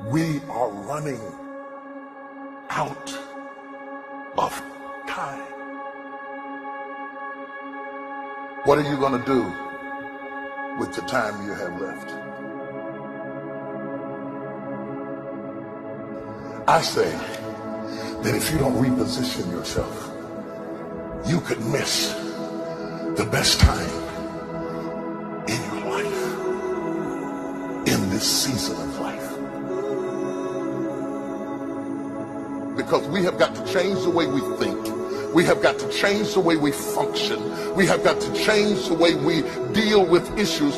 We are running out of time. What are you going to do with the time you have left? I say that if you don't reposition yourself, you could miss the best time in your life, in this season of life. Because we have got to change the way we think. We have got to change the way we function. We have got to change the way we deal with issues.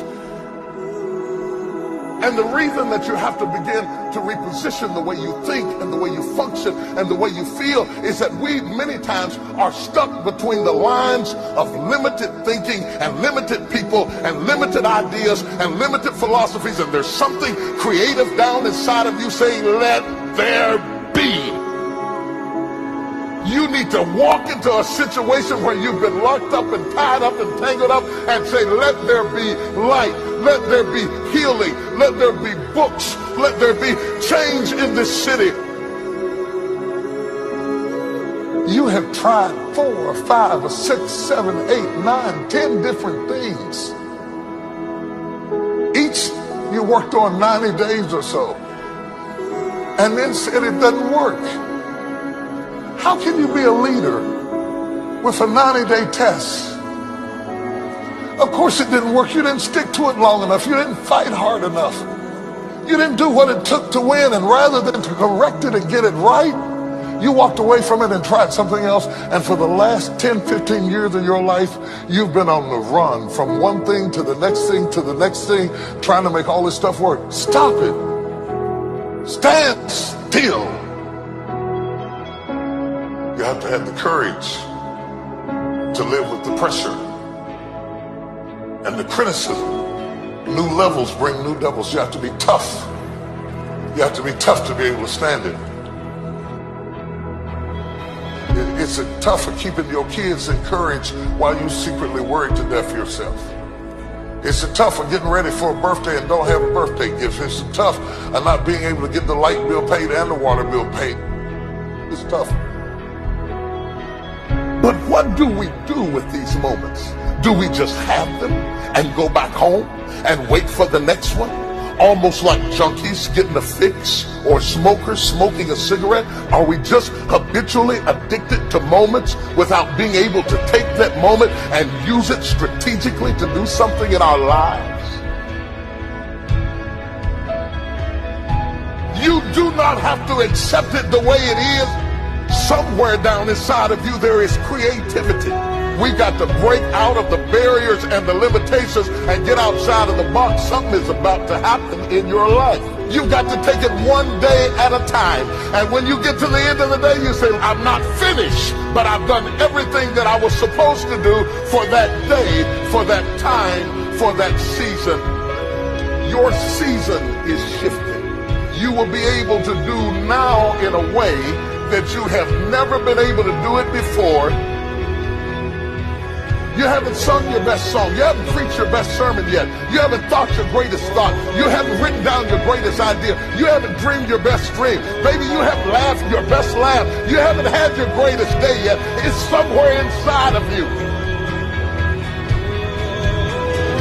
And the reason that you have to begin to reposition the way you think and the way you function and the way you feel is that we many times are stuck between the lines of limited thinking and limited people and limited ideas and limited philosophies. And there's something creative down inside of you saying, let there be. You need to walk into a situation where you've been locked up and tied up and tangled up and say, let there be light, let there be healing, let there be books, let there be change in this city. You have tried 4 or 5 or 6, 7, 8, 9, 10 different things. Each you worked on 90 days or so and then said it doesn't work. How can you be a leader with a 90-day test? Of course it didn't work. You didn't stick to it long enough. You didn't fight hard enough. You didn't do what it took to win. And rather than to correct it and get it right, you walked away from it and tried something else. And for the last 10, 15 years of your life, you've been on the run from one thing to the next thing to the next thing, trying to make all this stuff work. Stop it. Stand still. You have to have the courage to live with the pressure and the criticism. New levels bring new devils. You have to be tough. You have to be tough to be able to stand it. It's tough for keeping your kids encouraged while you secretly worried to death yourself. It's tough for getting ready for a birthday and don't have a birthday gift. It's tough of not being able to get the light bill paid and the water bill paid. It's tough. But what do we do with these moments? Do we just have them and go back home and wait for the next one? Almost like junkies getting a fix or smokers smoking a cigarette? Are we just habitually addicted to moments without being able to take that moment and use it strategically to do something in our lives? You do not have to accept it the way it is. Somewhere down inside of you there is creativity. We got to break out of the barriers and the limitations and get outside of the box. Something is about to happen in your life. You've got to take it one day at a time. And when you get to the end of the day, you say, I'm not finished, but I've done everything that I was supposed to do for that day, for that time, for that season. Your season is shifting. You will be able to do now in a way that you have never been able to do it before. You haven't sung your best song. You haven't preached your best sermon yet. You haven't thought your greatest thought. You haven't written down your greatest idea. You haven't dreamed your best dream. Maybe you haven't laughed your best laugh. You haven't had your greatest day yet. It's somewhere inside of you.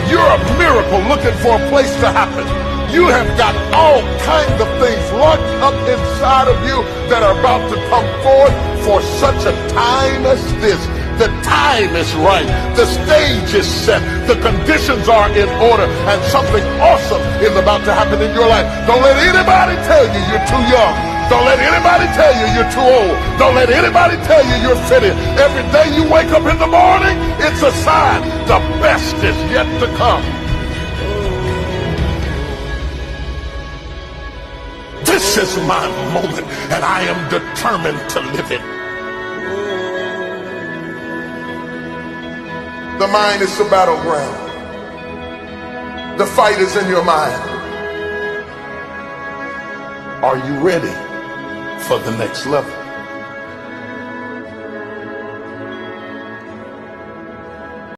You're a miracle looking for a place to happen. You have got all kinds of things locked up inside of you that are about to come forth for such a time as this. The time is right. The stage is set. The conditions are in order. And something awesome is about to happen in your life. Don't let anybody tell you you're too young. Don't let anybody tell you you're too old. Don't let anybody tell you you're fitted. Every day you wake up in the morning, it's a sign the best is yet to come. This is my moment, and I am determined to live it. The mind is the battleground. The fight is in your mind. Are you ready for the next level?